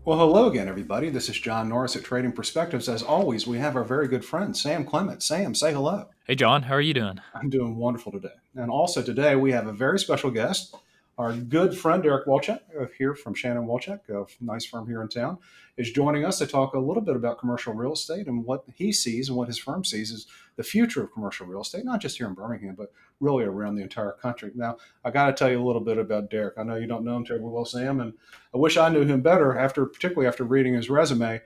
Well, hello again, everybody. This is John Norris at Trading Perspectives. As always, we have our very good friend, Sam Clement. Sam, say hello. Hey, John, how are you doing? I'm doing wonderful today. And also today, we have a very special guest, our good friend, Derek Waltchak, here from Shannon Waltchack, a nice firm here in town, is joining us to talk a little bit about commercial real estate and what he sees and what his firm sees as the future of commercial real estate, not just here in Birmingham, but really around the entire country. Now, I got to tell you a little bit about Derek. I know you don't know him terribly well, Sam, and I wish I knew him better particularly after reading his resume.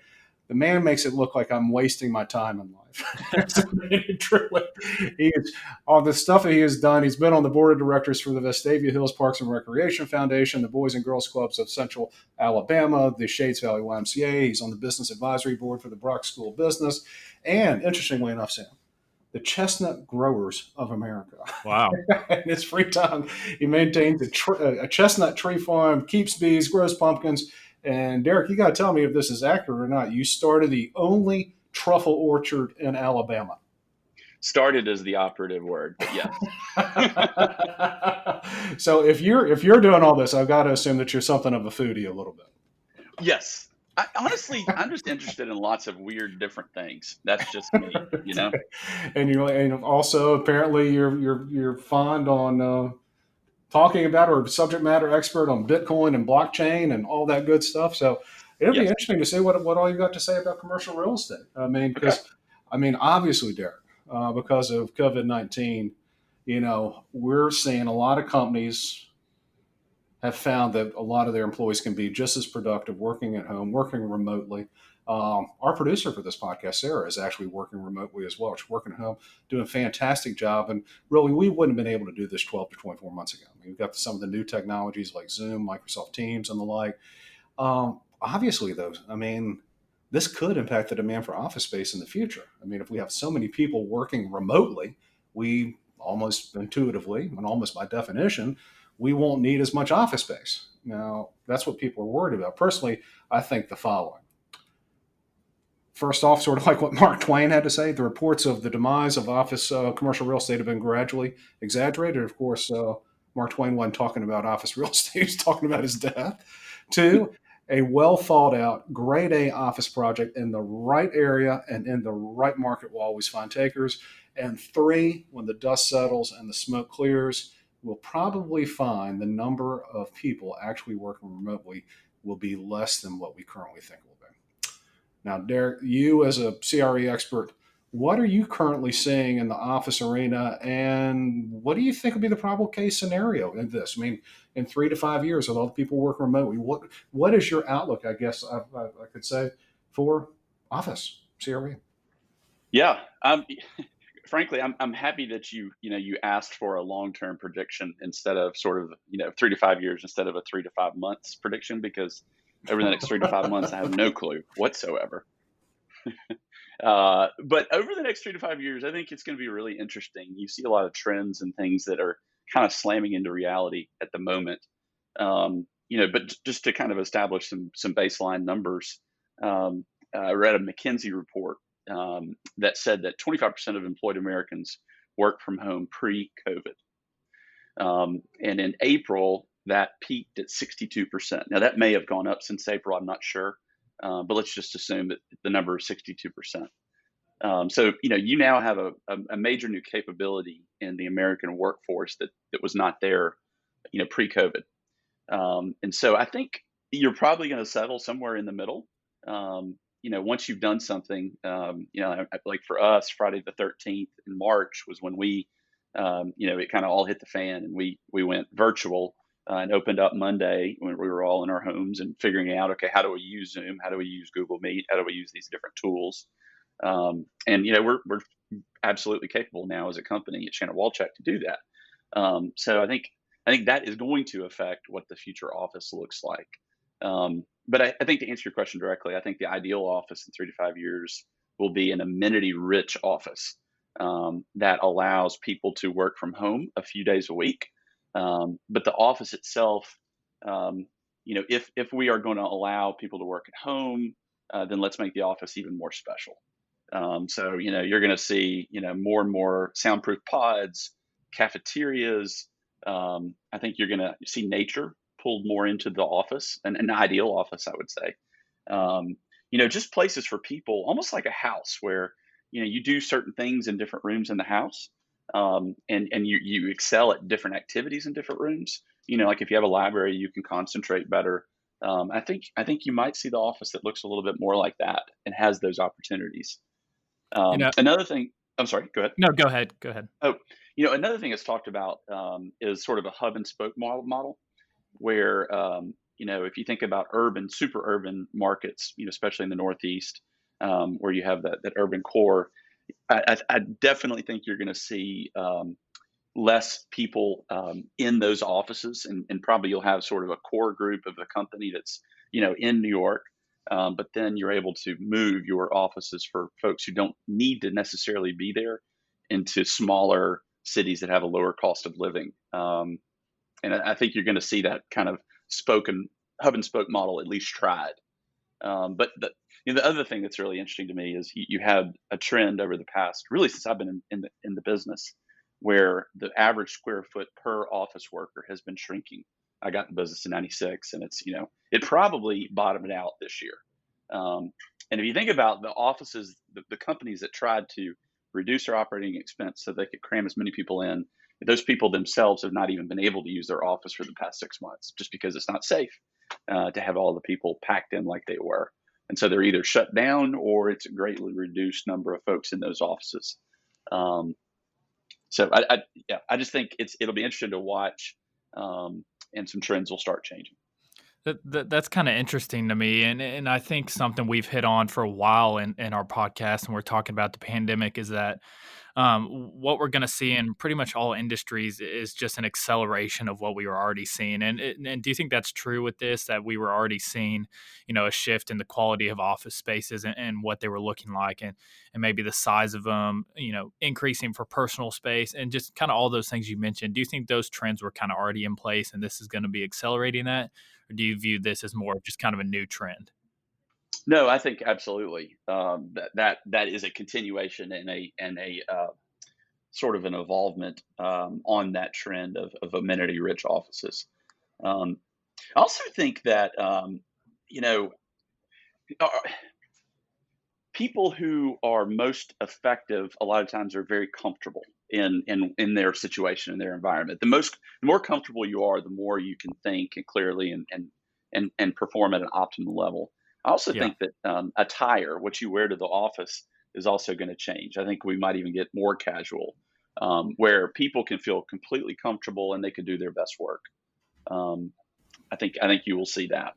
The man makes it look like I'm wasting my time in life. Truly, he is, all the stuff that he has done. He's been on the board of directors for the Vestavia Hills Parks and Recreation Foundation, the Boys and Girls Clubs of Central Alabama, the Shades Valley YMCA. He's on the business advisory board for the Brock School of Business, and interestingly enough, Sam, the Chestnut Growers of America. Wow. In his free time, he maintains a chestnut tree farm, keeps bees, grows pumpkins. And Derek, you got to tell me if this is accurate or not. You started the only truffle orchard in Alabama. Started as the operative word, but yes. So if you're doing all this, I've got to assume that you're something of a foodie a little bit. Yes. Honestly, I'm just interested in lots of weird, different things. That's just me, you know. And also apparently you're fond on talking about or subject matter expert on Bitcoin and blockchain and all that good stuff. So it'll be Yes. interesting to see what all you got to say about commercial real estate. I mean, Okay. obviously, Derek, because of COVID-19, we're seeing a lot of companies have found that a lot of their employees can be just as productive working at home, working remotely. Our producer for this podcast, Sarah, is actually working remotely as well. She's working at home, doing a fantastic job. And really, we wouldn't have been able to do this 12 to 24 months ago. We've got some of the new technologies like Zoom, Microsoft Teams, and the like. Obviously, though, this could impact the demand for office space in the future. If we have so many people working remotely, we almost intuitively and almost by definition, we won't need as much office space. Now, that's what people are worried about. Personally, I think the following. First off, sort of like what Mark Twain had to say, the reports of the demise of office commercial real estate have been gradually exaggerated. Of course, Mark Twain wasn't talking about office real estate, he was talking about his death. Two, a well thought out, grade A office project in the right area and in the right market will always find takers. And three, when the dust settles and the smoke clears, we'll probably find the number of people actually working remotely will be less than what we currently think will be. Now, Derek, you as a CRE expert, what are you currently seeing in the office arena, and what do you think would be the probable case scenario in this? In 3 to 5 years, with all the people working remotely, what is your outlook? I guess I could say for office CRE. Yeah. Frankly, I'm happy that you asked for a long-term prediction instead of sort of 3 to 5 years instead of a 3 to 5 months prediction, because over the next 3 to 5 months, I have no clue whatsoever. But over the next 3 to 5 years, I think it's going to be really interesting. You see a lot of trends and things that are kind of slamming into reality at the moment. But just to kind of establish some baseline numbers, I read a McKinsey report that said that 25% of employed Americans work from home pre-COVID. And in April, that peaked at 62%. Now, that may have gone up since April. I'm not sure. But let's just assume that the number is 62%. So, you now have a major new capability in the American workforce that was not there, pre-COVID. And so I think you're probably going to settle somewhere in the middle. Once you've done something, like for us, Friday the 13th in March was when we, it kind of all hit the fan and we went virtual and opened up Monday when we were all in our homes and figuring out, okay, how do we use Zoom? How do we use Google Meet? How do we use these different tools? We're absolutely capable now as a company at Shannon Waltchack to do that. So I think that is going to affect what the future office looks like. But I think to answer your question directly, I think the ideal office in 3 to 5 years will be an amenity-rich office that allows people to work from home a few days a week. But the office itself, if we are going to allow people to work at home, then let's make the office even more special. So you're going to see, more and more soundproof pods, cafeterias. I think you're going to see nature pulled more into the office, an ideal office, I would say. Just places for people, almost like a house where, you do certain things in different rooms in the house. And you excel at different activities in different rooms. Like if you have a library, you can concentrate better. I think you might see the office that looks a little bit more like that and has those opportunities. You know, Another thing, I'm sorry, go ahead. no, go ahead. Go ahead. Oh, another thing that's talked about is sort of a hub and spoke model where, if you think about urban, super urban markets, especially in the Northeast, where you have that urban core, I definitely think you're going to see less people in those offices, and probably you'll have sort of a core group of the company that's in New York, but then you're able to move your offices for folks who don't need to necessarily be there into smaller cities that have a lower cost of living. And I think you're going to see that kind of spoken hub and spoke model at least tried. But the other thing that's really interesting to me is you had a trend over the past, really since I've been in the business, where the average square foot per office worker has been shrinking. I got in business in '96, and it probably bottomed out this year. And if you think about the offices, the companies that tried to reduce their operating expense so they could cram as many people in, those people themselves have not even been able to use their office for the past 6 months, just because it's not safe to have all the people packed in like they were. And so they're either shut down or it's a greatly reduced number of folks in those offices. Um, so I just think it'll be interesting to watch, and some trends will start changing. That's kind of interesting to me, and I think something we've hit on for a while in our podcast, and we're talking about the pandemic, is that what we're going to see in pretty much all industries is just an acceleration of what we were already seeing. And do you think that's true with this? That we were already seeing, a shift in the quality of office spaces and what they were looking like, and maybe the size of them, increasing for personal space, and just kind of all those things you mentioned. Do you think those trends were kind of already in place, and this is going to be accelerating that? Or do you view this as more of just kind of a new trend? No, I think absolutely, that is a continuation and a sort of an evolvement on that trend of amenity rich offices. Um, I also think that you know uh, people who are most effective a lot of times are very comfortable in their situation, in their environment. The more comfortable you are, the more you can think and clearly and perform at an optimal level. I also Yeah. think that attire, what you wear to the office, is also going to change. I think we might even get more casual, where people can feel completely comfortable and they can do their best work. Um, I think you will see that.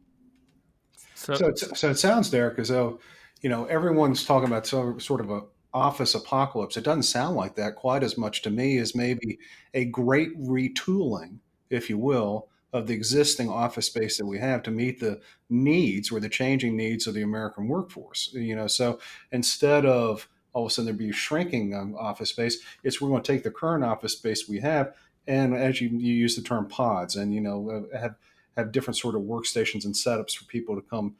So, So it sounds, Derek, as though everyone's talking about sort of a office apocalypse. It doesn't sound like that quite as much to me as maybe a great retooling, if you will, of the existing office space that we have to meet the needs or the changing needs of the American workforce. So instead of all of a sudden there be shrinking office space, it's we're going to take the current office space we have, and as you use the term pods, and have different sort of workstations and setups for people to come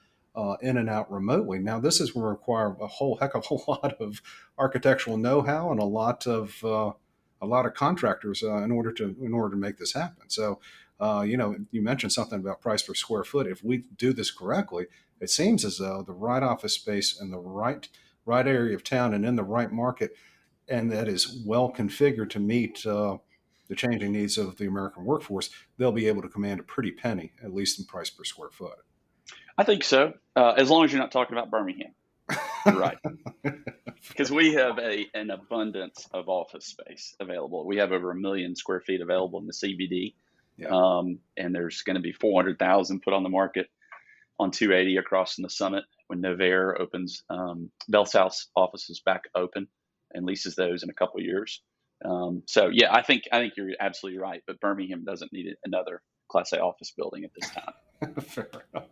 in and out remotely. Now, this is going to require a whole heck of a lot of architectural know-how and a lot of contractors in order to make this happen. So, you mentioned something about price per square foot. If we do this correctly, it seems as though the right office space in the right area of town and in the right market, and that is well configured to meet the changing needs of the American workforce, they'll be able to command a pretty penny, at least in price per square foot. I think so, as long as you're not talking about Birmingham. You're right, because we have an abundance of office space available. We have over 1 million square feet available in the CBD, Yeah. and there's going to be 400,000 put on the market on 280 across from the Summit when Novair opens. Bell South's office is back open and leases those in a couple of years. So yeah, I think you're absolutely right. But Birmingham doesn't need another Class A office building at this time. Fair enough.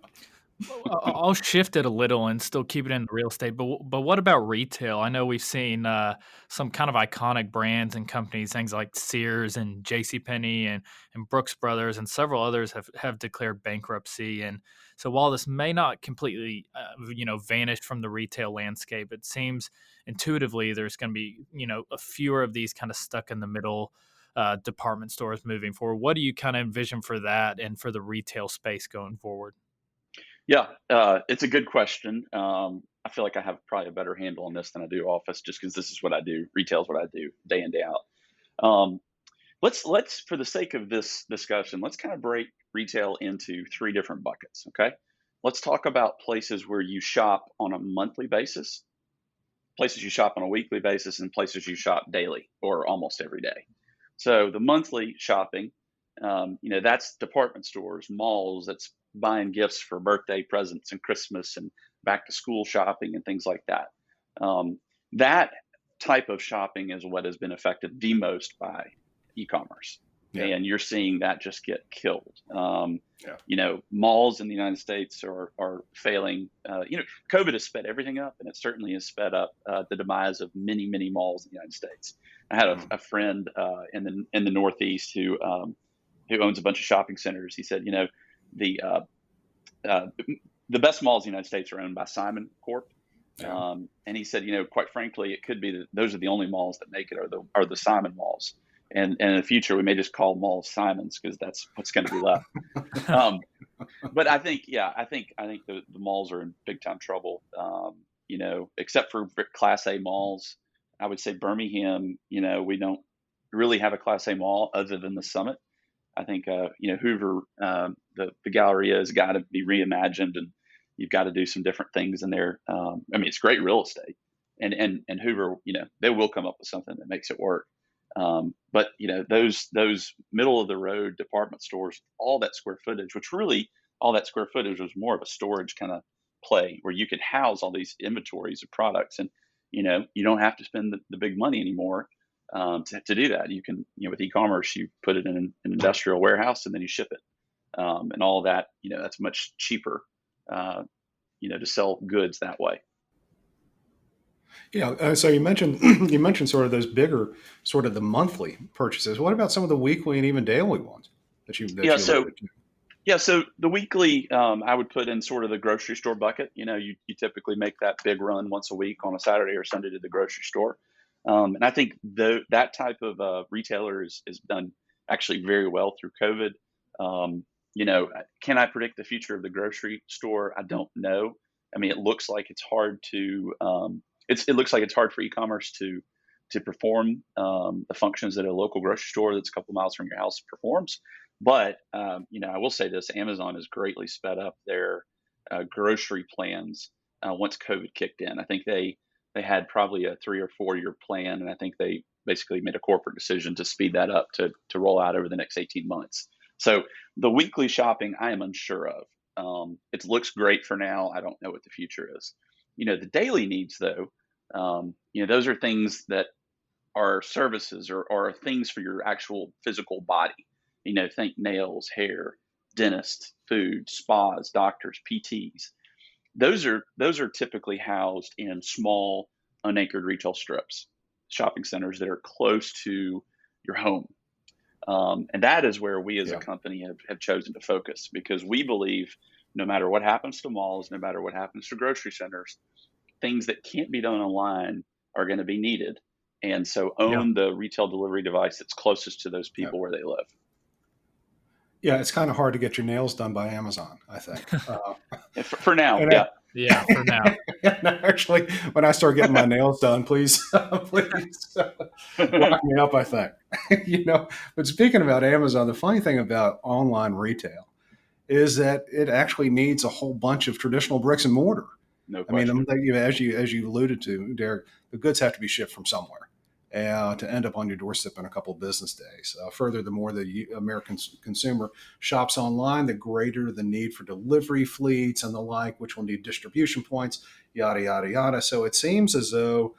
I'll shift it a little and still keep it in real estate, but what about retail? I know we've seen some kind of iconic brands and companies, things like Sears and JCPenney and Brooks Brothers and several others have declared bankruptcy. And so while this may not completely vanish from the retail landscape, it seems intuitively there's going to be a fewer of these kind of stuck in the middle department stores moving forward. What do you kind of envision for that and for the retail space going forward? Yeah, it's a good question. I feel like I have probably a better handle on this than I do office, just because this is what I do. Retail is what I do day in day out. Let's for the sake of this discussion, let's kind of break retail into three different buckets. Okay, let's talk about places where you shop on a monthly basis, places you shop on a weekly basis, and places you shop daily or almost every day. So the monthly shopping, that's department stores, malls, that's buying gifts for birthday presents and Christmas and back to school shopping and things like that. That type of shopping is what has been affected the most by e-commerce. Yeah. And you're seeing that just get killed. Yeah. Malls in the United States are failing. COVID has sped everything up, and it certainly has sped up the demise of many, many malls in the United States. I had a friend in the Northeast who owns a bunch of shopping centers. He said, the the best malls in the United States are owned by Simon Corp. Yeah. And he said, quite frankly, it could be that those are the only malls that make it are the Simon malls. And in the future, we may just call malls Simons because that's what's going to be left. But I think the malls are in big time trouble. Except for Class A malls, I would say Birmingham. We don't really have a Class A mall other than the Summit. I think Hoover, the Galleria has got to be reimagined, and you've got to do some different things in there. It's great real estate, and Hoover, they will come up with something that makes it work. But those middle of the road department stores, all that square footage was more of a storage kind of play where you could house all these inventories of products, and you don't have to spend the big money anymore to do that. You can, with e-commerce, you put it in an industrial warehouse and then you ship it, and all of that. That's much cheaper, to sell goods that way. Yeah. So you mentioned sort of those bigger, sort of the monthly purchases. What about some of the weekly and even daily ones that you alluded to? Yeah, so the weekly, I would put in sort of the grocery store bucket. You typically make that big run once a week on a Saturday or Sunday to the grocery store. And I think that type of retailer is done actually very well through COVID. Can I predict the future of the grocery store? I don't know. It looks like it's hard to it looks like it's hard for e-commerce to perform the functions that a local grocery store that's a couple miles from your house performs. But I will say this: Amazon has greatly sped up their grocery plans once COVID kicked in. I think they had probably a 3 or 4 year plan, and I think they basically made a corporate decision to speed that up to roll out over the next 18 months. So the weekly shopping, I am unsure of. It looks great for now. I don't know what the future is. The daily needs, though, those are things that are services or things for your actual physical body. Think nails, hair, dentists, food, spas, doctors, PTs. Those are typically housed in small, unanchored retail strips, shopping centers that are close to your home. And that is where we as a company have chosen to focus, because we believe no matter what happens to malls, no matter what happens to grocery centers, things that can't be done online are going to be needed. And so own the retail delivery device that's closest to those people where they live. Yeah, it's kind of hard to get your nails done by Amazon, I think. For now, for now. Actually, when I start getting my nails done, please lock me up, I think. But speaking about Amazon, the funny thing about online retail is that it actually needs a whole bunch of traditional bricks and mortar. No question. As you alluded to, Derek, the goods have to be shipped from somewhere to end up on your doorstep in a couple of business days. Further, the more the American consumer shops online, the greater the need for delivery fleets and the like, which will need distribution points, yada, yada, yada. So it seems as though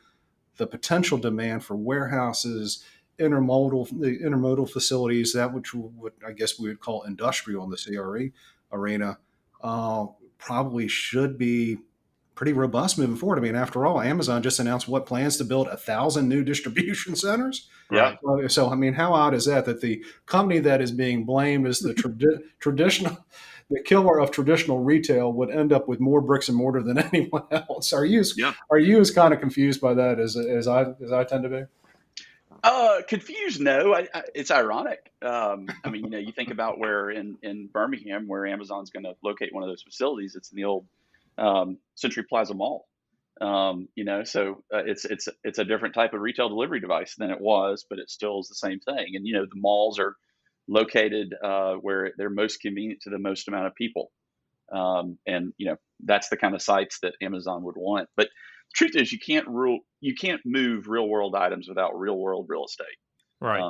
the potential demand for warehouses, intermodal facilities, that which would I guess we would call industrial in the CRE arena, probably should be pretty robust moving forward. After all, Amazon just announced plans to build 1,000 new distribution centers. Yeah. So, how odd is that the company that is being blamed as the traditional, the killer of traditional retail would end up with more bricks and mortar than anyone else? Are you as kind of confused by that as I tend to be? Confused? No, it's ironic. I mean, you think about where in Birmingham, where Amazon's going to locate one of those facilities. It's in the old Century Plaza Mall. So it's a different type of retail delivery device than it was, but it still is the same thing. And the malls are located where they're most convenient to the most amount of people. And that's the kind of sites that Amazon would want. But the truth is, you can't move real world items without real world real estate. Right.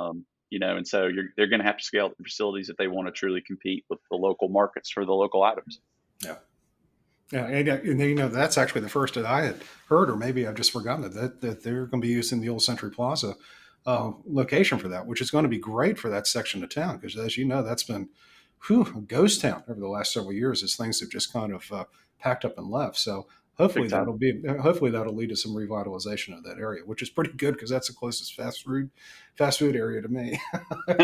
And so they're going to have to scale the facilities if they want to truly compete with the local markets for the local items. Yeah. Yeah, and that's actually the first that I had heard, or maybe I've just forgotten that they're going to be using the old Century Plaza location for that, which is going to be great for that section of town because, as you know, that's been a ghost town over the last several years as things have just kind of packed up and left. So hopefully that'll lead to some revitalization of that area, which is pretty good because that's the closest fast food area to me.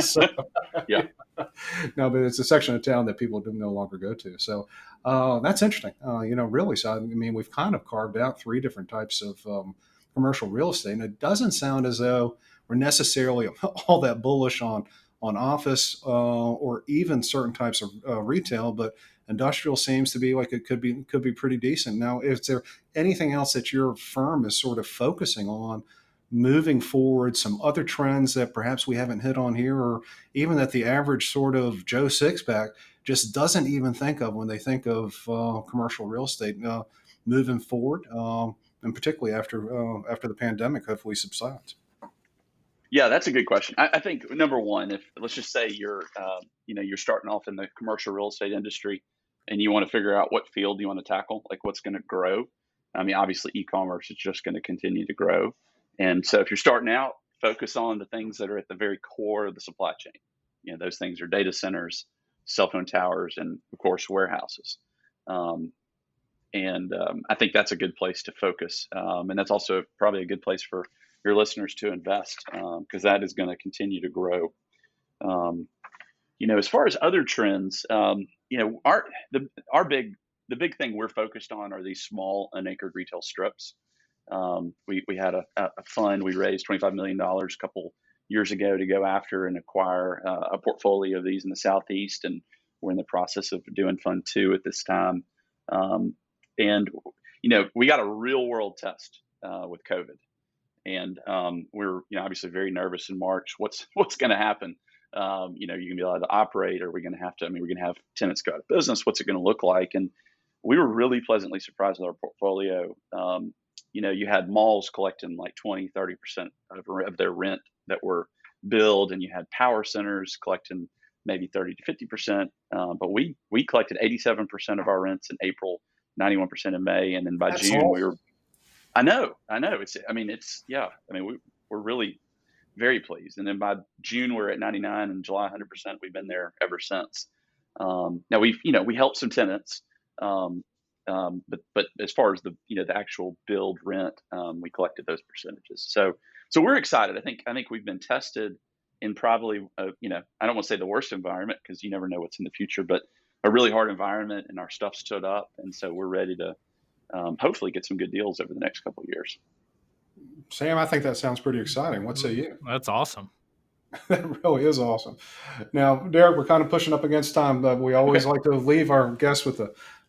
So, yeah. No, but it's a section of town that people do no longer go to. So that's interesting. Really. So I mean, we've kind of carved out three different types of commercial real estate, and it doesn't sound as though we're necessarily all that bullish on office or even certain types of retail, but industrial seems to be like it could be pretty decent. Now, is there anything else that your firm is sort of focusing on moving forward, some other trends that perhaps we haven't hit on here, or even that the average sort of Joe Sixpack just doesn't even think of when they think of commercial real estate moving forward, and particularly after the pandemic hopefully subsides? Yeah, that's a good question. I think number one, if let's just say you're starting off in the commercial real estate industry and you want to figure out what field you want to tackle, like what's going to grow. I mean, obviously e-commerce is just going to continue to grow. And so if you're starting out, focus on the things that are at the very core of the supply chain. Those things are data centers, cell phone towers, and of course, warehouses. I think that's a good place to focus. And that's also probably a good place for your listeners to invest because that is going to continue to grow. As far as other trends, the big thing we're focused on are these small unanchored retail strips. We had a fund we raised $25 million a couple years ago to go after and acquire a portfolio of these in the Southeast, and we're in the process of doing fund 2 at this time. We got a real world test with COVID. And we're obviously very nervous in March. What's going to happen? You're going to be allowed to operate, or we're going to have to. I mean, we're going to have tenants go out of business. What's it going to look like? And we were really pleasantly surprised with our portfolio. You had malls collecting like 20-30% of their rent that were billed, and you had power centers collecting maybe 30-50%. But we collected 87% of our rents in April, 91% in May, and then by June awesome. We were. I know. We're really very pleased. And then by June, we're at 99, and July, 100%. We've been there ever since. Now we helped some tenants, but as far as the actual billed rent, we collected those percentages. So we're excited. I think we've been tested in probably I don't want to say the worst environment because you never know what's in the future, but a really hard environment, and our stuff stood up, and so we're ready to. Hopefully get some good deals over the next couple of years. Sam, I think that sounds pretty exciting. What say you? That's awesome. That really is awesome. Now, Derek, we're kind of pushing up against time, but we always like to leave our guests with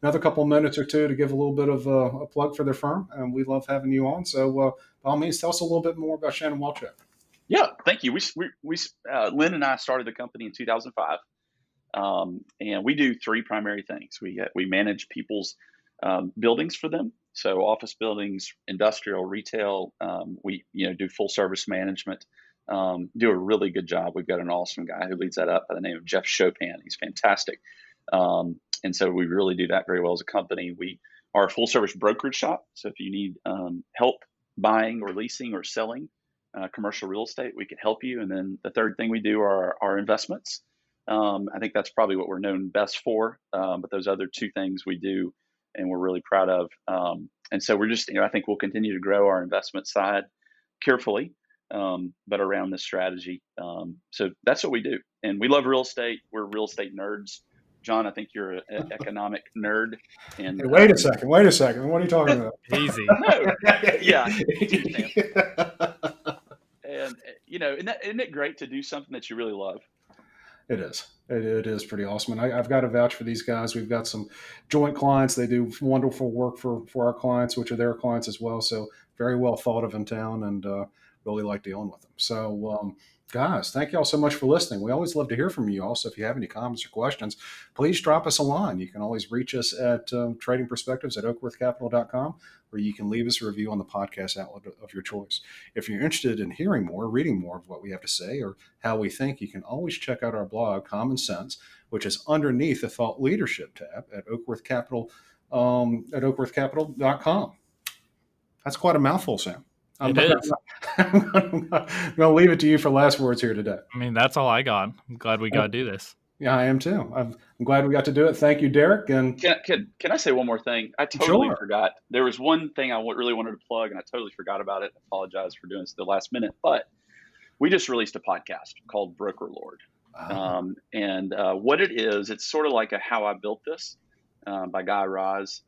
another couple minutes or two to give a little bit of a plug for their firm, and we love having you on. So by all means, tell us a little bit more about Shannon Waltchack. Yeah, thank you. We Lynn and I started the company in 2005, and we do 3 primary things. We manage people's buildings for them. So office buildings, industrial, retail, we do full service management, do a really good job. We've got an awesome guy who leads that up by the name of Jeff Chopin. He's fantastic. And so we really do that very well as a company. We are a full service brokerage shop. So if you need help buying or leasing or selling commercial real estate, we can help you. And then the third thing we do are our investments. I think that's probably what we're known best for. But those other 2 things we do, and we're really proud of. And so we're just, I think we'll continue to grow our investment side carefully, but around this strategy. So that's what we do. And we love real estate. We're real estate nerds. John, I think you're an economic nerd. And hey, wait a second. What are you talking about? Easy. No. Yeah. And, isn't it great to do something that you really love? It is. It is pretty awesome. And I've got to vouch for these guys. We've got some joint clients. They do wonderful work for our clients, which are their clients as well. So very well thought of in town, and really like dealing with them. So, guys, thank you all so much for listening. We always love to hear from you. Also, if you have any comments or questions, please drop us a line. You can always reach us at tradingperspectives@oakworthcapital.com, or you can leave us a review on the podcast outlet of your choice. If you're interested in hearing more, reading more of what we have to say, or how we think, you can always check out our blog, Common Sense, which is underneath the Thought Leadership tab at Oakworth Capital, at oakworthcapital.com. That's quite a mouthful, Sam. It is. I'm going to leave it to you for last words here today. I mean, that's all I got. I'm glad we got to do this. Yeah, I am too. I'm glad we got to do it. Thank you, Derek. And can I say one more thing? I totally forgot. There was one thing I really wanted to plug, and I totally forgot about it. I apologize for doing this at the last minute, but we just released a podcast called Broker Lord. And what it is, it's sort of like a How I Built This by Guy Raz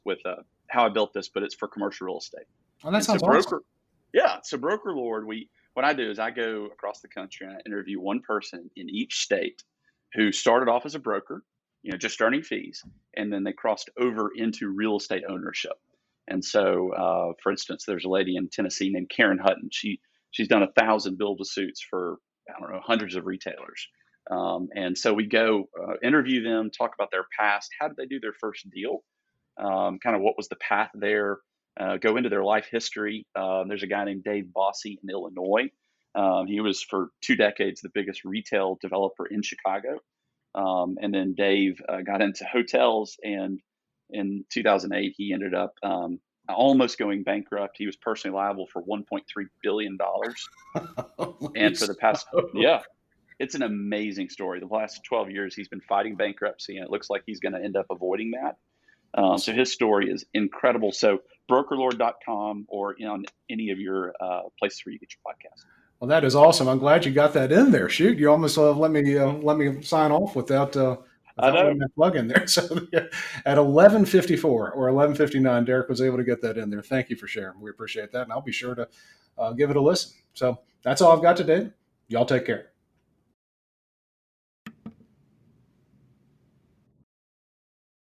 with How I Built This, but it's for commercial real estate. Oh, that sounds awesome. Yeah. So Broker Lord, what I do is I go across the country and I interview one person in each state who started off as a broker, just earning fees, and then they crossed over into real estate ownership. And so, for instance, there's a lady in Tennessee named Karen Hutton. She's done 1,000 build-to-suits for, I don't know, hundreds of retailers. And so we go interview them, talk about their past. How did they do their first deal? Kind of what was the path there? Go into their life history. There's a guy named Dave Bossy in Illinois. He was for 2 decades the biggest retail developer in Chicago. And then Dave got into hotels, and in 2008, he ended up almost going bankrupt. He was personally liable for $1.3 billion. And for the past, it's an amazing story. The last 12 years, he's been fighting bankruptcy, and it looks like he's going to end up avoiding that. So his story is incredible. So brokerlord.com or on any of your places where you get your podcast. Well, that is awesome. I'm glad you got that in there. Shoot, you almost let me sign off without letting that plug in there. So at 11:54 or 11:59, Derek was able to get that in there. Thank you for sharing. We appreciate that, and I'll be sure to give it a listen. So that's all I've got today. Y'all take care.